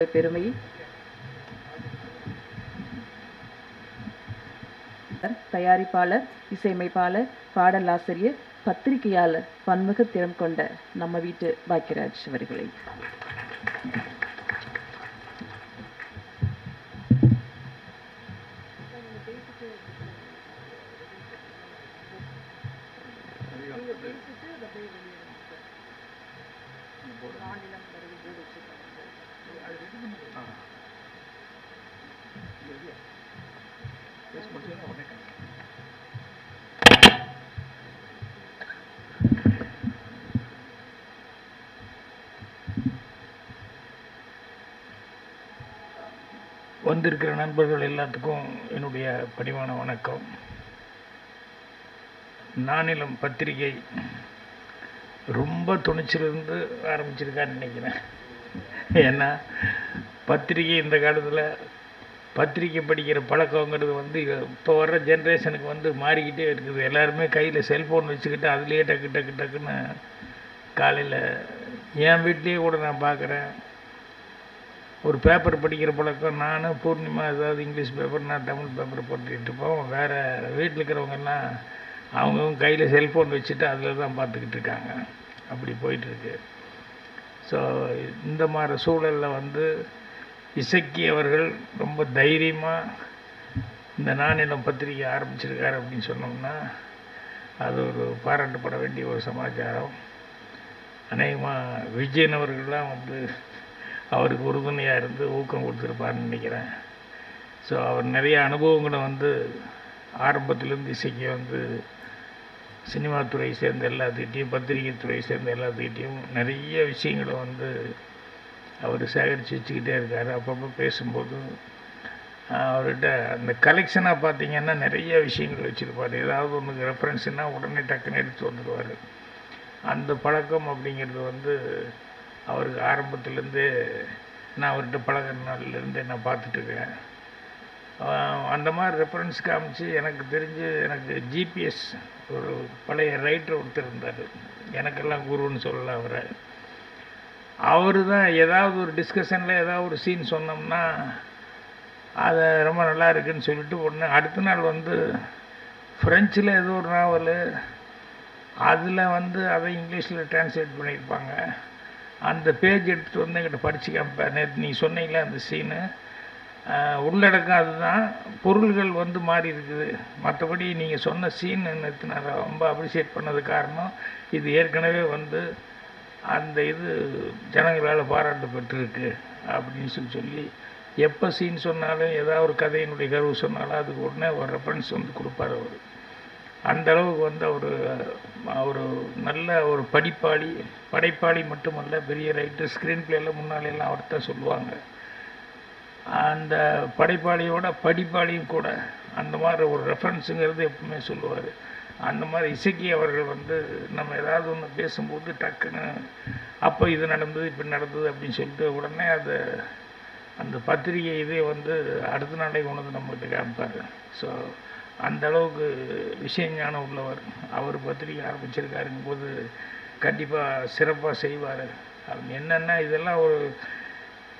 பெருமையை தயாரிப்பாளர், இசையமைப்பாளர், பாடலாசிரியர், பத்திரிகையாளர், பன்முக திறம் கொண்ட நம்ம வீட்டு பாக்கியராஜ் அவர்களை வந்திருக்கிற நண்பர்கள் எல்லாத்துக்கும் என்னுடைய பணிவான வணக்கம். நானிலம் பத்திரிகை ரொம்ப துணிச்சிலிருந்து ஆரம்பிச்சிருக்கான்னு நினைக்கிறேன். ஏன்னா பத்திரிகை இந்த காலத்தில் பத்திரிக்கை படிக்கிற பழக்கங்கிறது இப்போ வர்ற ஜென்ரேஷனுக்கு மாறிக்கிட்டே இருக்குது. எல்லாருமே கையில் செல்ஃபோன் வச்சுக்கிட்டு அதுலேயே டக்கு டக்கு டக்குன்னு காலையில் என் வீட்லேயே கூட நான் பார்க்குறேன். ஒரு பேப்பர் படிக்கிற பழக்கம் நான் பூர்ணிமா ஏதாவது இங்கிலீஷ் பேப்பர், நான் தமிழ் பேப்பர் போட்டுக்கிட்டு இருப்போம். வேறு வீட்டில் இருக்கிறவங்கெல்லாம் அவங்கவுங்க கையில் செல்ஃபோன் வச்சுட்டு அதில் தான் பார்த்துக்கிட்டு இருக்காங்க. அப்படி போயிட்டுருக்கு. ஸோ இந்த மாதிரி சூழலில் இசக்கி அவர்கள் ரொம்ப தைரியமாக இந்த நானிலம் பத்திரிகை ஆரம்பிச்சிருக்காரு அப்படின்னு சொன்னோம்னா அது ஒரு பாராட்டப்பட வேண்டிய ஒரு சமாச்சாரம். அநேகமாக விஜயன் அவர்கள்லாம் அவருக்கு உறுதுணையாக இருந்து ஊக்கம் கொடுத்துருப்பாருன்னு நினைக்கிறேன். ஸோ அவர் நிறைய அனுபவங்களை ஆரம்பத்திலேருந்து இசைக்கு சினிமா துறை சேர்ந்த எல்லாத்துக்கிட்டையும், பத்திரிகை துறை சேர்ந்த எல்லாத்துக்கிட்டையும் நிறைய விஷயங்களை அவர் சேகரித்து வச்சுக்கிட்டே இருக்கார். அப்பப்போ பேசும்போது அவர்கிட்ட அந்த கலெக்ஷனாக பார்த்திங்கன்னா நிறைய விஷயங்கள் வச்சுருப்பார். ஏதாவது ஒன்றுக்கு ரெஃபரன்ஸ்னால் உடனே டக்குன்னு எடுத்து வந்துடுவார். அந்த பழக்கம் அப்படிங்கிறது அவருக்கு ஆரம்பத்துலேருந்தே நான் அவர்கிட்ட பழகிற நாள்லேருந்தே நான் பார்த்துட்ருக்கேன். அந்த மாதிரி ரெஃபரன்ஸ் காமிச்சு எனக்கு தெரிஞ்சு எனக்கு ஜிபிஎஸ் ஒரு பழைய ரைட்டர் ஒருத்தர் இருந்தார். எனக்கெல்லாம் குருன்னு சொல்லலாம் அவரை. அவர் தான் ஏதாவது ஒரு டிஸ்கஷனில் ஏதாவது ஒரு சீன் சொன்னோம்னா அதை ரொம்ப நல்லா இருக்குதுன்னு சொல்லிட்டு ஒன்று அடுத்த நாள் ஃப்ரெஞ்சில் ஏதோ ஒரு நாவல் அதில் அதை இங்கிலீஷில் டிரான்ஸ்லேட் பண்ணியிருப்பாங்க. அந்த பேஜ் எடுத்துகிட்டு என்கிட்ட படித்து காமிப்பேன். நேற்று நீ சொன்னீங்களே அந்த சீனு உள்ளடக்கம் அதுதான், பொருள்கள் மாறி இருக்குது. மற்றபடி நீங்கள் சொன்ன சீன் நேற்று நான் ரொம்ப அப்ரிஷியேட் பண்ணது காரணம் இது ஏற்கனவே அந்த இது ஜனங்களால் பாராட்டு பெற்றிருக்கு அப்படின்னு சொல்லி எப்போ சீன் சொன்னாலும் ஏதாவது ஒரு கதையினுடைய கருவு சொன்னாலும் அதுக்கு உடனே ஒரு ரெஃபரன்ஸ் கொடுப்பார் அவர். அந்த அளவுக்கு அவர் நல்ல ஒரு படைப்பாளி மட்டுமல்ல, பெரிய ரைட்டர். ஸ்க்ரீன் பிளேயில் முன்னாலெல்லாம் அவர் தான் சொல்லுவாங்க. அந்த படைப்பாளியோட படிப்பாளியும் கூட அந்த மாதிரி ஒரு ரெஃபரன்ஸுங்கிறது எப்பவுமே சொல்லுவார். அந்த மாதிரி இசக்கி அவர்கள் நம்ம ஏதாவது ஒன்று பேசும்போது டக்குன்னு அப்போ இது நடந்தது இப்படி நடந்தது அப்படின்னு சொல்லிட்டு உடனே அந்த பத்திரிகை இதே அடுத்த நாளே நம்மகிட்ட காமிப்பார். ஸோ அந்த அளவுக்கு விஷயஞானம் உள்ளவர். அவர் பத்திரிகை ஆரம்பிச்சிருக்காருங்கும் போது கண்டிப்பாக சிறப்பாக செய்வார். என்னென்னா இதெல்லாம்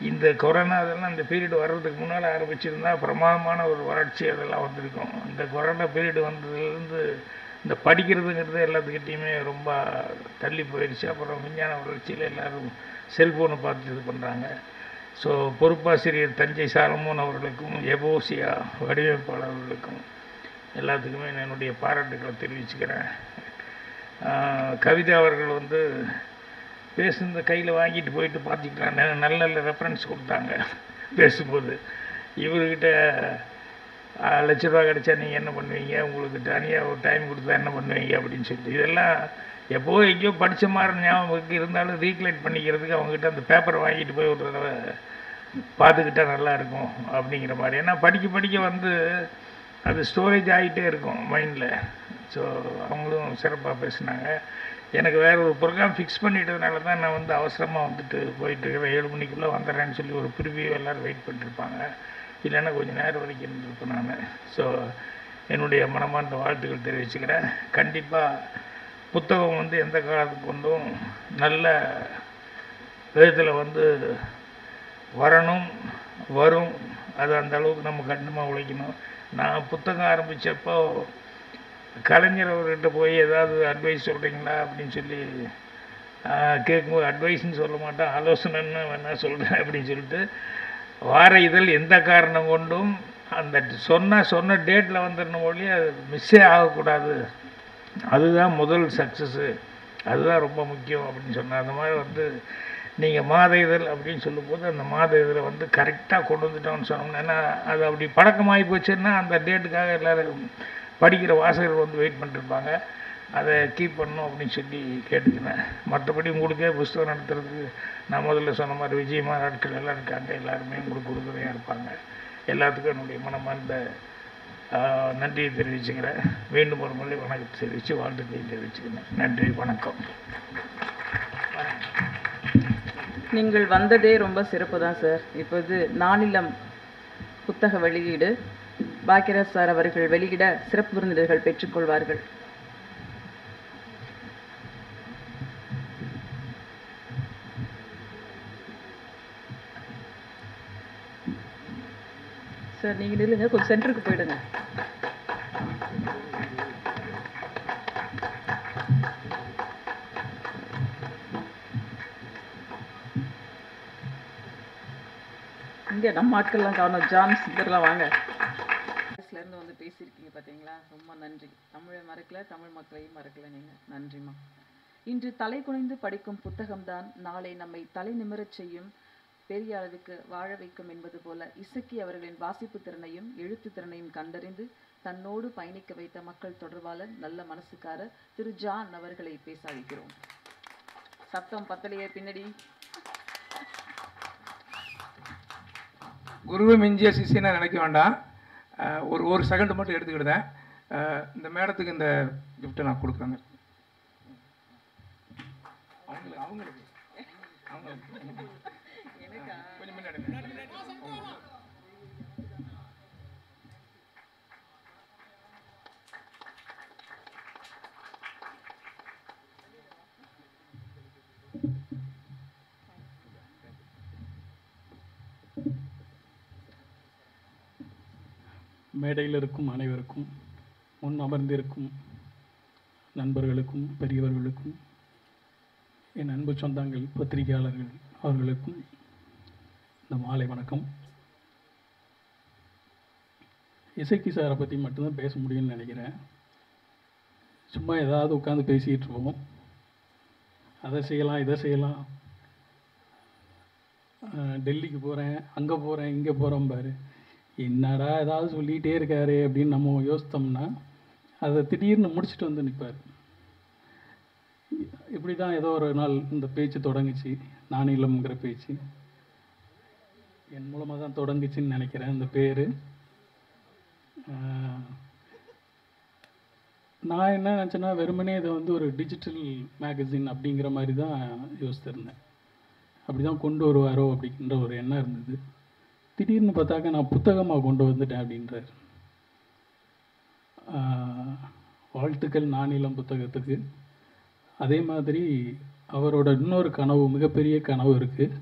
இந்த கொரோனா அதெல்லாம் இந்த பீரியட் வர்றதுக்கு முன்னால் ஆரம்பிச்சிருந்தா பிரமாதமான ஒரு வறட்சி அதெல்லாம் வந்திருக்கும். இந்த கொரோனா பீரியட் வந்ததுலேருந்து இந்த படிக்கிறதுங்கிறது எல்லாத்துக்கிட்டேயுமே ரொம்ப தள்ளி போயிடுச்சு. அப்புறம் விஞ்ஞான வளர்ச்சியில் எல்லோரும் செல்ஃபோனை பார்த்து இது பண்ணுறாங்க. ஸோ பொறுப்பாசிரியர் தஞ்சை சாலமோன் அவர்களுக்கும், எபோசியா வடிவமைப்பாளர் அவர்களுக்கும் எல்லாத்துக்குமே என்னுடைய பாராட்டுக்களை தெரிவிச்சுக்கிறேன். கவிதா அவர்கள் பேசுந்த கையில் வாங்கிட்டு போயிட்டு பார்த்துக்கலாம், நல்ல நல்ல ரெஃபரன்ஸ் கொடுத்தாங்க பேசும்போது. இவர்கிட்ட ₹1,00,000 கிடச்சா நீங்கள் என்ன பண்ணுவீங்க, உங்களுக்கு தனியாக ஒரு டைம் கொடுத்தா என்ன பண்ணுவீங்க அப்படின்னு சொல்லிட்டு இதெல்லாம் எப்போது எங்கேயோ படித்த மாதிரி ஞாபகம் இருந்தாலும் ரீக்லைட் பண்ணிக்கிறதுக்கு அவங்ககிட்ட அந்த பேப்பரை வாங்கிட்டு போய் ஒரு தடவை பார்த்துக்கிட்டால் நல்லாயிருக்கும் அப்படிங்கிற மாதிரி. ஏன்னா படிக்க அது ஸ்டோரேஜ் ஆகிட்டே இருக்கும் மைண்டில். ஸோ அவங்களும் சிறப்பாக பேசினாங்க. எனக்கு வேறு ஒரு ப்ரோக்ராம் ஃபிக்ஸ் பண்ணிட்டதுனால தான் நான் அவசரமாக போயிட்டுருக்கிறேன். 7 மணிக்குள்ளே வந்துடுறேன்னு சொல்லி ஒரு ப்ரிவியூ எல்லோரும் வெயிட் பண்ணிட்டுருப்பாங்க. இல்லைன்னா கொஞ்சம் நேரம் வரைக்கும் இருந்திருப்பேன் நான். ஸோ என்னுடைய மனமார்ந்த வாழ்த்துக்கள் தெரிவிச்சுக்கிறேன். கண்டிப்பாக புத்தகம் எந்த காலத்துக்கு நல்ல விதத்தில் வரணும், வரும். அது அந்த அளவுக்கு நம்ம கடினமாக உழைக்கணும். நான் புத்தகம் ஆரம்பித்தப்போ கலைஞர் அவர்கிட்ட போய் ஏதாவது அட்வைஸ் சொல்கிறீங்களா அப்படின்னு சொல்லி கேட்கும்போது, அட்வைஸ்ன்னு சொல்ல மாட்டேன், ஆலோசனைன்னு வேணால் சொல்கிறேன் அப்படின்னு சொல்லிட்டு, வார இதழ் எந்த காரணம் கொண்டும் அந்த சொன்ன டேட்டில் வந்துடணும் ஒழிய அது மிஸ்ஸே ஆகக்கூடாது, அதுதான் முதல் சக்ஸஸ்ஸு, அதுதான் ரொம்ப முக்கியம் அப்படின்னு சொன்னேன். அந்த மாதிரி நீங்கள் மாத இதழ் அப்படின்னு சொல்லும்போது அந்த மாத இதழை கரெக்டாக கொண்டு வந்துட்டோம்னு சொன்னோம்னா, ஏன்னா அது அப்படி பழக்கமாகி போச்சுன்னா அந்த டேட்டுக்காக எல்லோரும் படிக்கிற வாசகர்கள் வெயிட் பண்ணிருப்பாங்க. அதை கீப் பண்ணணும் அப்படின்னு சொல்லி கேட்டுக்கினேன். மற்றபடி உங்களுக்கே புஸ்தகம் நடத்துறதுக்கு நான் முதல்ல சொன்ன மாதிரி விஜயமா நாட்கள் எல்லாம் இருக்காங்க, எல்லாருமே உங்களுக்கு உறுதுணையாக இருப்பாங்க. எல்லாத்துக்கும் என்னுடைய மனமார்ந்த நன்றியை தெரிவிச்சுக்கிறேன். மீண்டும் ஒரு முறை வணக்கத்தை தெரிவித்து வாழ்த்துக்களை தெரிவிச்சுக்கிறேன். நன்றி, வணக்கம். நீங்கள் வந்ததே ரொம்ப சிறப்பு தான் சார். இப்போது நானிலம் புத்தக வெளியீடு பாக்கியராஜ் சார் அவர்கள் வெளியிட சிறப்பு விருந்தினர்கள் பெற்றுக்கொள்வார்கள். சார் நீங்கள் இல்லைங்க, கொஞ்சம் சென்டருக்கு போயிடுங்க. இங்கே நம்ம ஆட்கள்லாம் காணும், ஜான் சித்தர்லாம் வாங்க. இருந்து பேசியிருக்கீங்க பார்த்தீங்களா, ரொம்ப நன்றி. தமிழை மறக்கல, தமிழ் மக்களையும் மறக்கல நீங்கள், நன்றிம்மா. இன்று தலை குனிந்து படிக்கும் புத்தகம்தான் நாளை நம்மை தலை நிமிரச் செய்யும், பெரிய அளவுக்கு வாழ வைக்கும் என்பது போல இசக்கி அவர்களின் வாசிப்பு திறனையும் எழுத்து திறனையும் கண்டறிந்து தன்னோடு பயணிக்க வைத்த மக்கள் தொடர்பாளர், நல்ல மனசுக்காரர் திரு ஜான் அவர்களை பேச அழைக்கிறோம். சத்தம் பத்தலையே பின்னாடி. குருவை மிஞ்சிய சிஷியனை நினைக்க வேண்டாம். ஒரு செகண்ட் மட்டும் எடுத்துக்கிட்டேன். இந்த மேடத்துக்கு இந்த கிஃப்ட்டை நான் கொடுக்குறேங்க. அவங்களுக்கு கொஞ்சம் முன்னாடி மேடையில் இருக்கும் அனைவருக்கும், முன் அமர்ந்திருக்கும் நண்பர்களுக்கும் பெரியவர்களுக்கும், என் அன்பு சொந்தங்கள் பத்திரிகையாளர்கள் அவர்களுக்கும் இந்த மாலை வணக்கம். இசக்கி சாரை பற்றி மட்டும்தான் பேச முடியும்னு நினைக்கிறேன். சும்மா ஏதாவது உட்காந்து பேசிகிட்டு இருப்போம், அதை செய்யலாம் இதை செய்யலாம், டெல்லிக்கு போகிறேன் அங்கே போகிறேன் இங்கே போகிறோம் பாரு, என்னடா ஏதாவது சொல்லிகிட்டே இருக்காரு அப்படின்னு நம்ம யோசித்தோம்னா அதை திடீர்னு முடிச்சுட்டு வந்து நிற்பார். இப்படி தான் ஏதோ ஒரு நாள் இந்த பேச்சு தொடங்குச்சு, நானிலம்ங்கிற பேச்சு என் மூலமாக தான் தொடங்குச்சின்னு நினைக்கிறேன். இந்த பேர் நான் என்ன நினச்சேன்னா, வெறுமனே இதை ஒரு டிஜிட்டல் மேகசின் அப்படிங்கிற மாதிரி தான் யோசித்திருந்தேன். அப்படி தான் கொண்டு வருவாரோ அப்படின்ற ஒரு எண்ணம் இருந்தது. திடீர்னு பார்த்தாக்க நான் புத்தகமாக கொண்டு வந்துட்டேன் அப்படின்றார். வாழ்த்துக்கள் நானிலம் புத்தகத்துக்கு. அதே மாதிரி அவரோட இன்னொரு கனவு, மிகப்பெரிய கனவு இருக்குது.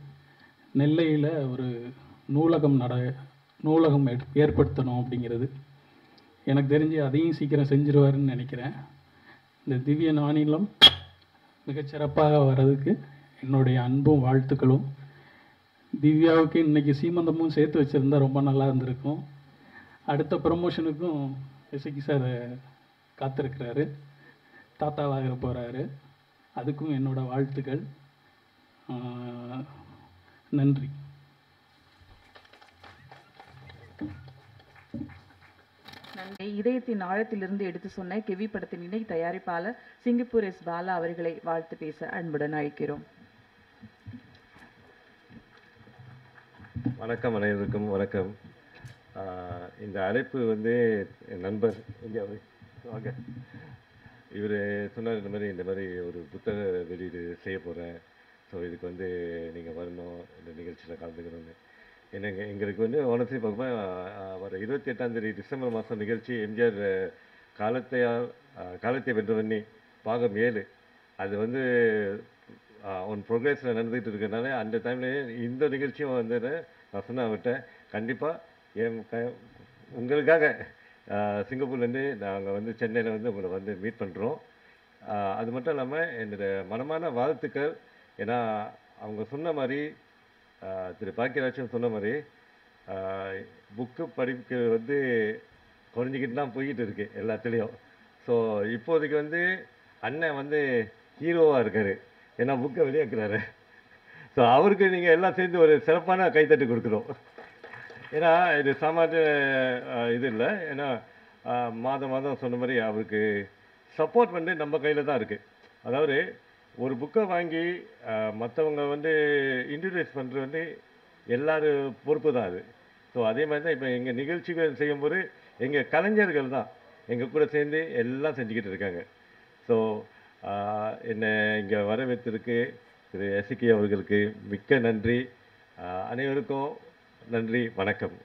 நெல்லையில் ஒரு நூலகம் ஏற்படுத்தணும் அப்படிங்கிறது. எனக்கு தெரிஞ்சு அதையும் சீக்கிரம் செஞ்சிருவாருன்னு நினைக்கிறேன். இந்த திவ்ய நானிலம் மிகச்சிறப்பாக வர்றதுக்கு என்னுடைய அன்பும் வாழ்த்துக்களும். திவ்யாவுக்கு இன்றைக்கி சீமந்தமும் சேர்த்து வச்சுருந்தா ரொம்ப நல்லா இருந்திருக்கும். அடுத்த ப்ரமோஷனுக்கும் இசக்கி சார் காத்திருக்கிறாரு, தாத்தாவாக போகிறாரு. அதுக்கும் என்னோடய வாழ்த்துக்கள். நன்றி. நன்றி. இதயத்தின் ஆழத்திலிருந்து எடுத்து சொன்ன கெவி படத்தின் இணை தயாரிப்பாளர் சிங்கப்பூர் எஸ் பாலா அவர்களை வாழ்த்து பேச அன்புடன் அழைக்கிறோம். வணக்கம், அனைவருக்கும் வணக்கம். இந்த அழைப்பு என் நண்பர் வாங்க, இவர் சொன்னார் இந்த மாதிரி ஒரு புத்தக வெளியீடு செய்ய போகிறேன், ஸோ இதுக்கு நீங்கள் வரணும், இந்த நிகழ்ச்சியில் கலந்துக்கணும்னு. எங்களுக்கு ஓனர்ஸி பார்க்கும்போது வர 28ஆம் டிசம்பர் மாதம் நிகழ்ச்சி எம்ஜிஆர் காலத்தை வென்றவண்ணி பாகம் 7, அது ஒன் ப்ரோக்ரஸில் நடந்துகிட்டு இருக்கிறதுனால அந்த டைம்லேயே இந்த நிகழ்ச்சியும் வந்து நான் சொன்ன அவர்கிட்ட கண்டிப்பாக உங்களுக்காக சிங்கப்பூர்லேருந்து நாங்கள் வந்து சென்னையில் வந்து உங்களை வந்து மீட் பண்ணுறோம். அது மட்டும் இல்லாமல் என்னோட மனமான வாழ்த்துக்கள். ஏன்னா அவங்க சொன்ன மாதிரி திரு பாக்கியராஜன் சொன்ன மாதிரி புக்கு படிக்க வந்து குறைஞ்சிக்கிட்டு தான் போய்கிட்டு இருக்கு எல்லாத்துலேயும். ஸோ இப்போதைக்கு வந்து அண்ணன் வந்து ஹீரோவாக இருக்கார். ஏன்னா புக்கை வெளியாக்குறாரு. ஸோ அவருக்கு நீங்கள் எல்லாம் சேர்ந்து ஒரு சிறப்பான கைத்தட்டு கொடுக்குறோம். ஏன்னா இது சாமானிய இது இல்லை. ஏன்னா மாதம் சொன்ன மாதிரி அவருக்கு சப்போர்ட் வந்து நம்ம கையில் தான் இருக்குது. அதாவது ஒரு புக்கை வாங்கி மற்றவங்க வந்து இன்ட்ரடியூஸ் பண்ணுறது வந்து எல்லாரும் பொறுப்பு தான் அது. ஸோ அதே மாதிரி தான் இப்போ எங்கள் நிகழ்ச்சிகள் செய்யும்போது எங்கள் கலைஞர்கள் தான் எங்கள் கூட சேர்ந்து எல்லாம் செஞ்சுக்கிட்டு இருக்காங்க. ஸோ என்னை இங்கே வரவேற்றிருக்கு திரு எஸ்கே அவர்களுக்கு மிக்க நன்றி. அனைவருக்கும் நன்றி, வணக்கம்.